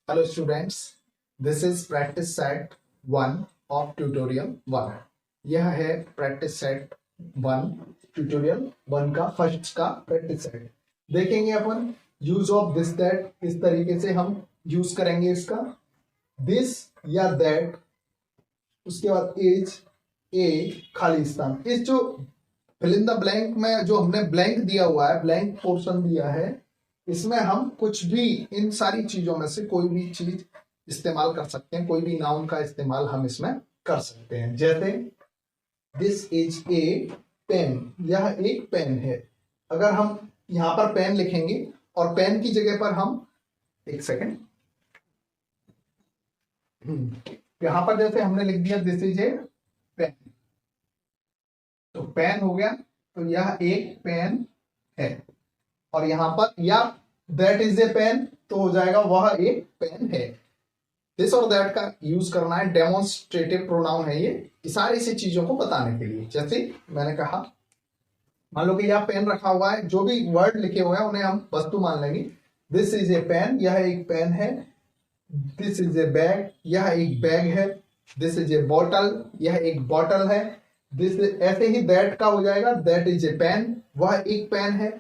Hello students, this is practice set 1 of tutorial 1. यह है practice set 1 tutorial 1 का first का practice set. देखेंगे अपन use of this that किस तरीके से हम यूज करेंगे इसका this या that, उसके बाद is a खाली स्थान. इस जो fill in the blank में जो हमने blank दिया हुआ है, blank पोर्शन दिया है, इसमें हम कुछ भी इन सारी चीजों में से कोई भी चीज इस्तेमाल कर सकते हैं. कोई भी नाउन का इस्तेमाल हम इसमें कर सकते हैं. जैसे दिस इज ए पेन, यह एक पेन है. अगर हम यहां पर पेन लिखेंगे और पेन की जगह पर हम एक सेकेंड यहां पर जैसे हमने लिख दिया दिस इज ए पेन, तो पेन हो गया, तो यह एक पेन है. और यहां पर या दैट इज ए पेन, तो हो जाएगा वह एक पेन है. दिस और दैट का यूज करना है, डेमोन्स्ट्रेटिव प्रोनाउन है ये सारी सी चीजों को बताने के लिए. जैसे मैंने कहा, मान लो कि यह पेन रखा हुआ है, जो भी वर्ड लिखे हुए हैं उन्हें हम वस्तु मान लेंगे. दिस इज ए पेन, यह एक पेन है. दिस इज ए बैग, यह एक बैग है. दिस इज ए बॉटल, यह एक बॉटल है. दिस ऐसे ही दैट का हो जाएगा, दैट इज ए पेन, वह एक पेन है.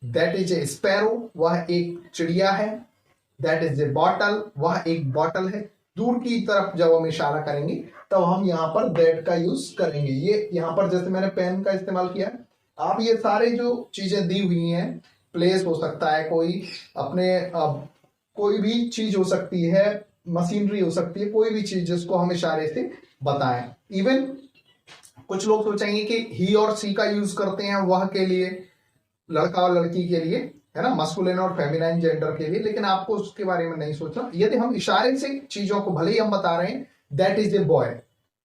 दैट इज ए स्पैरो, वह एक चिड़िया है. दैट इज ए बॉटल, वह एक बॉटल है. दूर की तरफ जब हम इशारा करेंगे तब हम यहाँ पर दैट का यूज करेंगे. ये यहाँ पर जैसे मैंने पेन का इस्तेमाल किया, आप ये सारे जो चीजें दी हुई हैं, प्लेस हो सकता है, कोई अपने कोई भी चीज हो सकती है, मशीनरी हो सकती है, कोई भी चीज जिसको हम इशारे से बताएं. इवन कुछ लोग सोचेंगे कि ही और सी का यूज करते हैं वह के लिए, लड़का और लड़की के लिए, है ना, मस्कुलिन और फेमिनाइन जेंडर के लिए, लेकिन आपको उसके बारे में नहीं सोचना. यदि हम इशारे से चीजों को, भले ही हम बता रहे हैं दैट इज ए बॉय,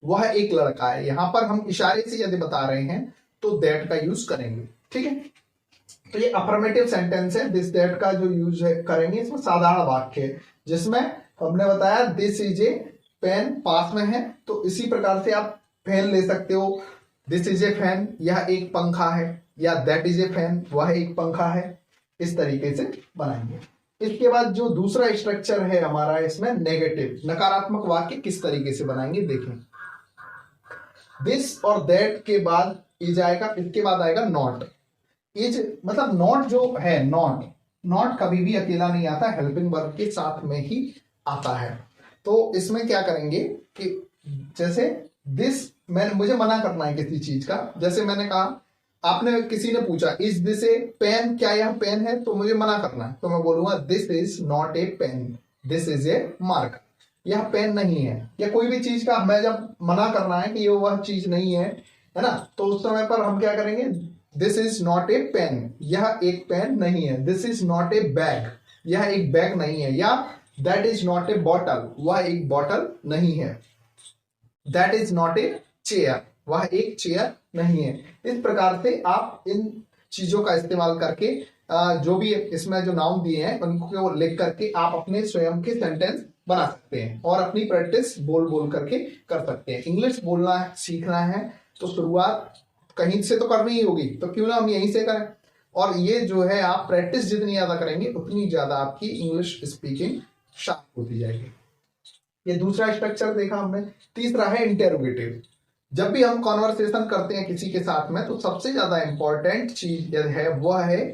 वह एक लड़का है, यहां पर हम इशारे से यदि बता रहे हैं तो दैट का यूज करेंगे. ठीक है, तो ये अफर्मेटिव सेंटेंस है. दिस दैट का जो यूज है करेंगे, इसमें साधारण वाक्य है जिसमें हमने बताया दिस इज ए पेन पास में है, तो इसी प्रकार से आप फैन ले सकते हो. दिस इज ए फैन, यह एक पंखा है, या दैट इज ए फैन, वह एक पंखा है. इस तरीके से बनाएंगे. इसके बाद जो दूसरा स्ट्रक्चर है हमारा, इसमें नेगेटिव, नकारात्मक वाक्य किस तरीके से बनाएंगे देखें. दिस और दैट के बाद इज आएगा, इसके बाद आएगा नॉट. इज मतलब नॉट जो है, नॉट कभी भी अकेला नहीं आता, हेल्पिंग वर्ब के साथ में ही आता है. तो इसमें क्या करेंगे कि जैसे दिस, मुझे मना करना है किसी चीज का. जैसे मैंने कहा, आपने किसी ने पूछा इज दिस ए पेन, क्या यह पेन है, तो मुझे मना करना है, तो मैं बोलूंगा this is not a pen, this is a marker, यह पेन नहीं है. या कोई भी चीज का मैं जब मना करना है कि ये वह चीज नहीं है ना, तो उस समय पर हम क्या करेंगे, this is not a pen, यह एक पेन नहीं है. This is not a bag, यह एक बैग नहीं है. या that is not a bottle, वह एक बॉटल नहीं है. That is not a chair, वह एक चेयर नहीं है. इस प्रकार से आप इन चीजों का इस्तेमाल करके जो भी इसमें जो नाउन दिए हैं उनको लिख करके आप अपने स्वयं के सेंटेंस बना सकते हैं और अपनी प्रैक्टिस बोल बोल करके कर सकते हैं. इंग्लिश बोलना सीखना है तो शुरुआत कहीं से तो करनी ही होगी, तो क्यों ना हम यहीं से करें. और ये जो है, आप प्रैक्टिस जितनी ज्यादा करेंगे उतनी ज्यादा आपकी इंग्लिश स्पीकिंग शार्प होती जाएगी. ये दूसरा स्ट्रक्चर देखा हमने. तीसरा है इंटेरोगेटिव. जब भी हम कॉन्वर्सेशन करते हैं किसी के साथ में, तो सबसे ज्यादा इंपॉर्टेंट चीज है वह है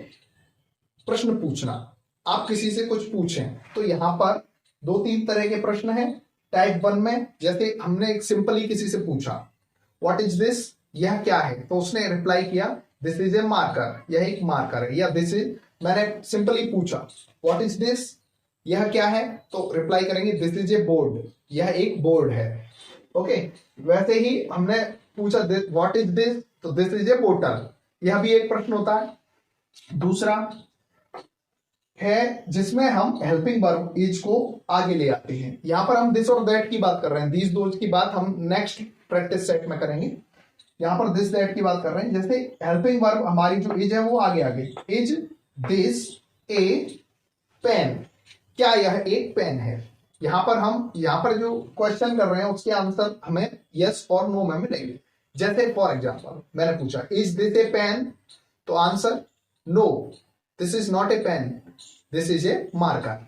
प्रश्न पूछना. आप किसी से कुछ पूछें, तो यहां पर 2-3 तरह के प्रश्न हैं. टाइप 1 में जैसे हमने एक सिंपली किसी से पूछा व्हाट इज दिस, यह क्या है, तो उसने रिप्लाई किया दिस इज ए मार्कर, यह एक मार्कर है. या दिस इज, मैंने सिंपली पूछा व्हाट इज दिस, यह क्या है, तो रिप्लाई करेंगे दिस इज ए बोर्ड, यह एक बोर्ड है. ओके, वैसे ही हमने पूछा व्हाट इज दिस, तो दिस इज ए बोतल, यह भी एक प्रश्न होता है. दूसरा है जिसमें हम हेल्पिंग वर्ब इज को आगे ले आते हैं. यहां पर हम दिस और दैट की बात कर रहे हैं, दिस दोज की बात हम नेक्स्ट प्रैक्टिस सेट में करेंगे. यहां पर दिस दैट की बात कर रहे हैं. जैसे हेल्पिंग वर्ब हमारी जो इज है वो आगे आगे, इज दिस ए पेन, क्या यह एक पेन है. यहां पर जो क्वेश्चन कर रहे हैं उसके आंसर हमें यस और नो में मिलेंगे. जैसे फॉर एग्जांपल मैंने पूछा इज दिस ए पेन, तो answer no, this is not a pen, this is a marker.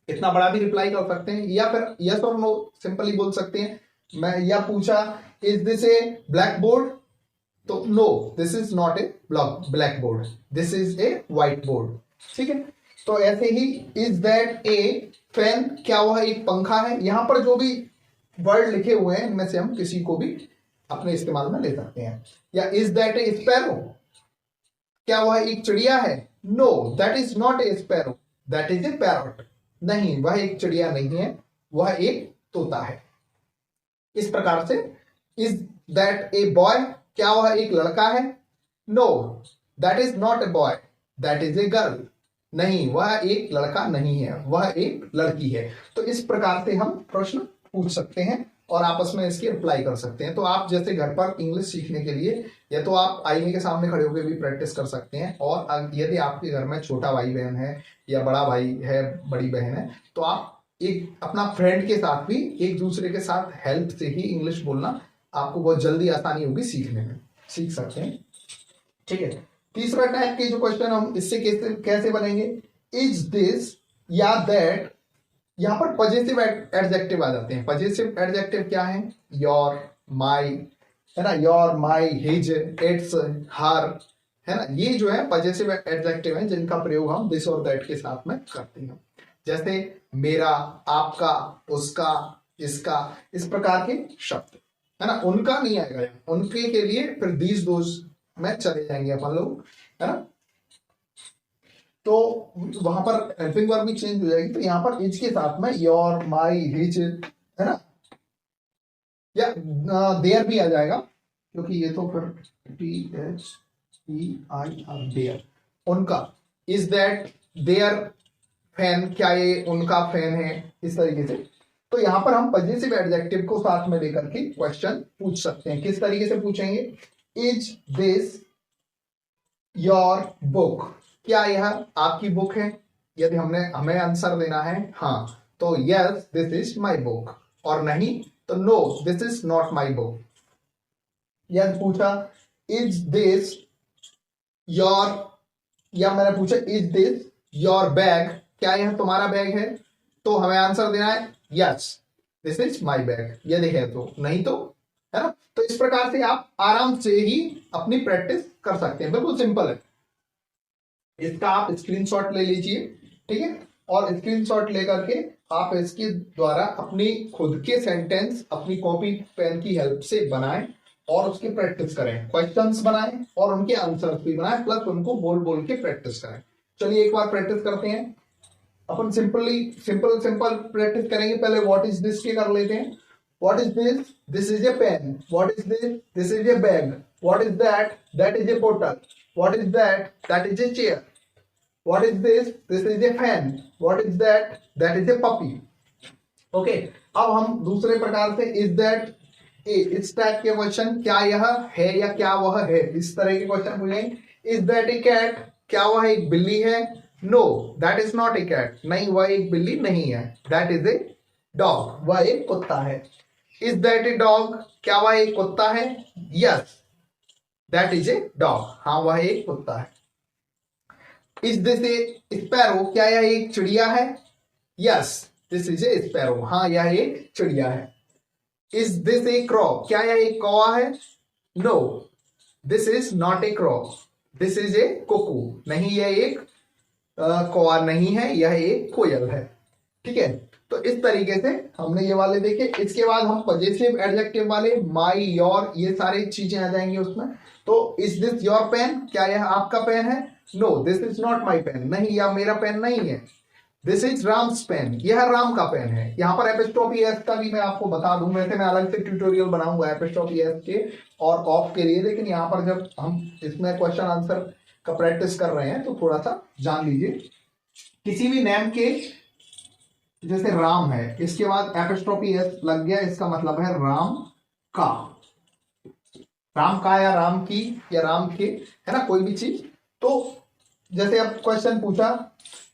इतना बड़ा भी रिप्लाई कर सकते हैं, या फिर यस और नो सिंपली बोल सकते हैं। मैं यह पूछा is this a blackboard, तो no this is not a blackboard, this is a whiteboard. ठीक है, तो ऐसे ही इज दैट ए फैन, क्या वह एक पंखा है। यहां पर जो भी वर्ड लिखे हुए हैं इनमें से हम किसी को भी अपने इस्तेमाल में ले सकते हैं। या इज दैट ए स्पैरो, क्या वह एक चिड़िया है। No that is not A sparrow, that is A parrot. नहीं, वह एक चिड़िया नहीं है, वह एक तोता है। इस प्रकार से इज दैट ए बॉय, क्या वह एक लड़का है। No that is not a boy, that is a girl. नहीं, वह एक लड़का नहीं है, वह एक लड़की है। तो इस प्रकार से हम प्रश्न पूछ सकते हैं और आपस में इसकी रिप्लाई कर सकते हैं। तो आप जैसे घर पर इंग्लिश सीखने के लिए या तो आप आईने के सामने खड़े होकर भी प्रैक्टिस कर सकते हैं, और यदि आपके घर में छोटा भाई बहन है या बड़ा भाई है, बड़ी बहन है, तो आप एक अपना फ्रेंड के साथ भी एक दूसरे के साथ हेल्प से ही इंग्लिश बोलना आपको बहुत जल्दी आसानी होगी सीखने में, सीख सकते हैं। ठीक है, तीसरा टाइप के जो क्वेश्चन हम इससे कैसे कैसे बनेंगे, इज दिस या दैट। यहां पर पॉजिटिव एडजेक्टिव आ जाते हैं। पॉजिटिव एडजेक्टिव क्या है, योर, माई, है ना, योर, माई, हिज, इट्स, हर, है ना, ये जो है पॉजिटिव एडजेक्टिव हैं जिनका प्रयोग हम दिस और दैट के साथ में करते हैं। जैसे मेरा, आपका, उसका, इसका, इस प्रकार के शब्द, है ना। उनका नहीं आएगा, उनके के लिए फिर दीज दोज में चले जाएंगे अपन लोग, है ना। तो वहां पर हेल्पिंग वर्ब भी चेंज हो जाएगी, तो यहां पर इज के साथ में योर, माई, हिज, है ना, या देयर भी आ जाएगा, क्योंकि ये तो फिर THEIR, देयर, उनका। इज दैट देयर फैन, क्या ये उनका फैन है, इस तरीके से। तो यहां पर हम पॉजिटिव एडजेक्टिव को साथ में लेकर के क्वेश्चन पूछ सकते हैं। किस तरीके से पूछेंगे, इज दिस योर बुक, क्या यह आपकी बुक है। यदि हमें आंसर देना है हाँ, तो yes this is my book, और नहीं तो no this is not my book. यदि पूछा इज दिस योर, या मैंने पूछा इज दिस योर बैग, क्या यह तुम्हारा बैग है, तो हमें आंसर देना है yes this is my bag, यदि है तो, नहीं तो, है ना। तो इस प्रकार से आप आराम से ही अपनी प्रैक्टिस कर सकते हैं, बिल्कुल सिंपल है। इसका आप स्क्रीनशॉट ले लीजिए, ठीक है, और स्क्रीनशॉट लेकर के आप इसके द्वारा अपनी खुद के सेंटेंस अपनी कॉपी पेन की हेल्प से बनाएं और उसकी प्रैक्टिस करें। क्वेश्चंस बनाएं और उनके आंसर्स भी बनाएं, प्लस उनको बोल बोल के प्रैक्टिस करें। चलिए एक बार प्रैक्टिस करते हैं। अपन सिंपल प्रैक्टिस करेंगे। पहले व्हाट इज दिस के कर लेते हैं। What is this, this is a pen. What is this, this is a bag. What is that, that is a बोतल। What is that, that is a chair. What is this? This is a fan. What is that? That is a puppy. Okay. अब हम दूसरे प्रकार से is that a, इस type के question, क्या यह है या क्या वह है, इस तरह के क्वेश्चन पूछेंगे। Is that a cat? क्या वह एक बिल्ली है। No, that is not a cat. नहीं, वह एक बिल्ली नहीं है। That is a dog. वह एक कुत्ता है। Is that a dog? क्या वह एक कुत्ता है। Yes, that is a dog. हाँ, वह एक कुत्ता है। इज दिस ए स्पैरो, क्या यह एक चिड़िया है। Yes this is A sparrow, हाँ यह एक चिड़िया है। इज दिस ए क्रॉ, क्या यह एक कौवा है। No this is not a crow, this is a cuckoo. नहीं, यह एक कौवा नहीं है, यह एक कोयल है। ठीक है, तो इस तरीके से हमने ये वाले देखे। इसके बाद हम पॉजिटिव एडजेक्टिव वाले माई, योर, ये सारी चीजें आ जाएंगी उसमें। तो इज दिस योर पेन, क्या यह आपका पेन है। No this is not my pen, नहीं यह मेरा पेन नहीं है। दिस इज राम्स पेन, यह राम का पेन है। यहाँ पर एपिस्ट्रोफी एस का भी मैं आपको बता दूं, वैसे मैं अलग से ट्यूटोरियल बनाऊंगा एपिस्ट्रोफी एस के और ऑफ के लिए, लेकिन यहाँ पर जब हम इसमें क्वेश्चन आंसर का प्रैक्टिस कर रहे हैं तो थोड़ा सा जान लीजिए। किसी भी नेम के, जैसे राम है, इसके बाद एपिस्ट्रोफी एस लग गया, इसका मतलब है राम का। राम का या राम की या राम के, है ना, कोई भी चीज। तो जैसे अब क्वेश्चन पूछा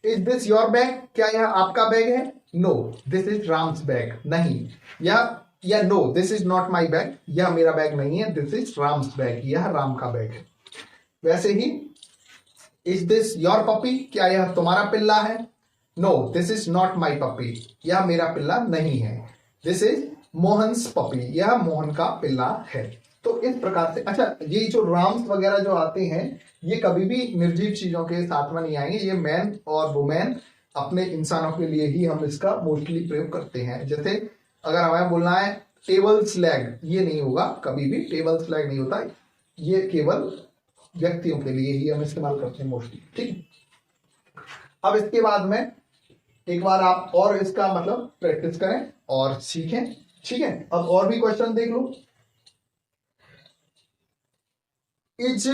इज दिस योर बैग, क्या यह आपका बैग है। No this is Ram's bag, नहीं, या no this is not my bag, यह मेरा बैग नहीं है, दिस इज राम्स बैग, यह राम का बैग है। वैसे ही इज दिस योर पपी, क्या यह तुम्हारा पिल्ला है। No this is not my puppy, यह मेरा पिल्ला नहीं है। दिस इज मोहन्स पपी, यह मोहन का पिल्ला है। तो इस प्रकार से, अच्छा ये जो राम्स वगैरह जो आते हैं ये कभी भी निर्जीव चीजों के साथ में नहीं आएंगे, ये मैन और वुमेन अपने इंसानों के लिए ही हम इसका मोस्टली प्रयोग करते हैं। जैसे अगर हमें बोलना है टेबल स्लैग, ये नहीं होगा कभी भी, टेबल स्लैग नहीं होता, ये केवल व्यक्तियों के लिए ही हम इस्तेमाल करते हैं मोस्टली। ठीक, अब इसके बाद में एक बार आप और इसका मतलब प्रैक्टिस करें और सीखें। ठीक है, अब और भी क्वेश्चन देख लो। इज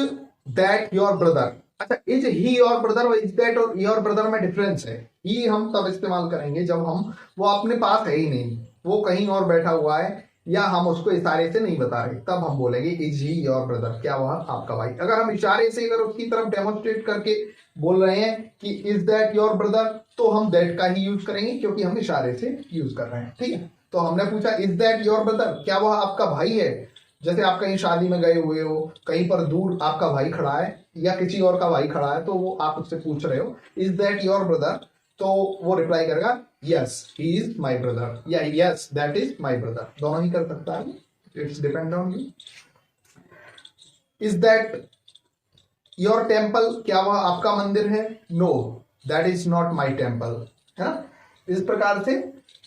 दैट योर ब्रदर, अच्छा इज ही योर ब्रदर और इज दैट और योर ब्रदर में डिफरेंस है। ही हम तब इस्तेमाल करेंगे जब हम, वो अपने पास है ही नहीं, वो कहीं और बैठा हुआ है या हम उसको इशारे से नहीं बता रहे, तब हम बोलेंगे इज ही योर ब्रदर, क्या वह आपका भाई। अगर हम इशारे से अगर उसकी तरफ डेमोन्स्ट्रेट करके बोल रहे हैं कि इज दैट योर ब्रदर, तो हम दैट का ही यूज करेंगे क्योंकि हम इशारे से यूज कर रहे हैं। ठीक है, तो हमने पूछा इज दैट योर ब्रदर, क्या वह आपका भाई है। जैसे आप कहीं शादी में गए हुए हो, कहीं पर दूर आपका भाई खड़ा है या किसी और का भाई खड़ा है, तो वो आप उससे पूछ रहे हो इज दैट योर ब्रदर, तो वो रिप्लाई करेगा yes he is my brother या yes that is my brother, दोनों ही कर सकता है, it's depend on you. Is that your temple, क्या वह आपका मंदिर है। No that is not my temple, है ना। इस प्रकार से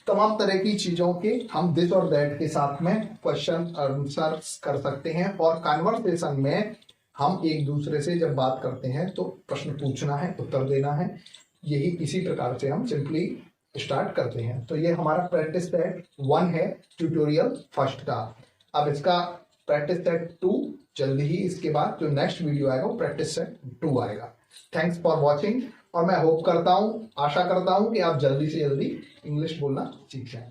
तमाम तरह की चीजों के हम दिस और दैट के साथ में क्वेश्चन आंसर कर सकते हैं। और कन्वर्सेशन में हम एक दूसरे से जब बात करते हैं तो प्रश्न पूछना है, उत्तर देना है, यही इसी प्रकार से हम सिंपली स्टार्ट करते हैं। तो ये हमारा प्रैक्टिस सेट 1 है ट्यूटोरियल फर्स्ट का। अब इसका प्रैक्टिस सेट 2 जल्दी ही, इसके बाद जो नेक्स्ट वीडियो आएगा वो प्रैक्टिस सेट 2 आएगा। थैंक्स फॉर वॉचिंग, और मैं होप करता हूँ, आशा करता हूँ कि आप जल्दी से जल्दी इंग्लिश बोलना सीख जाएं।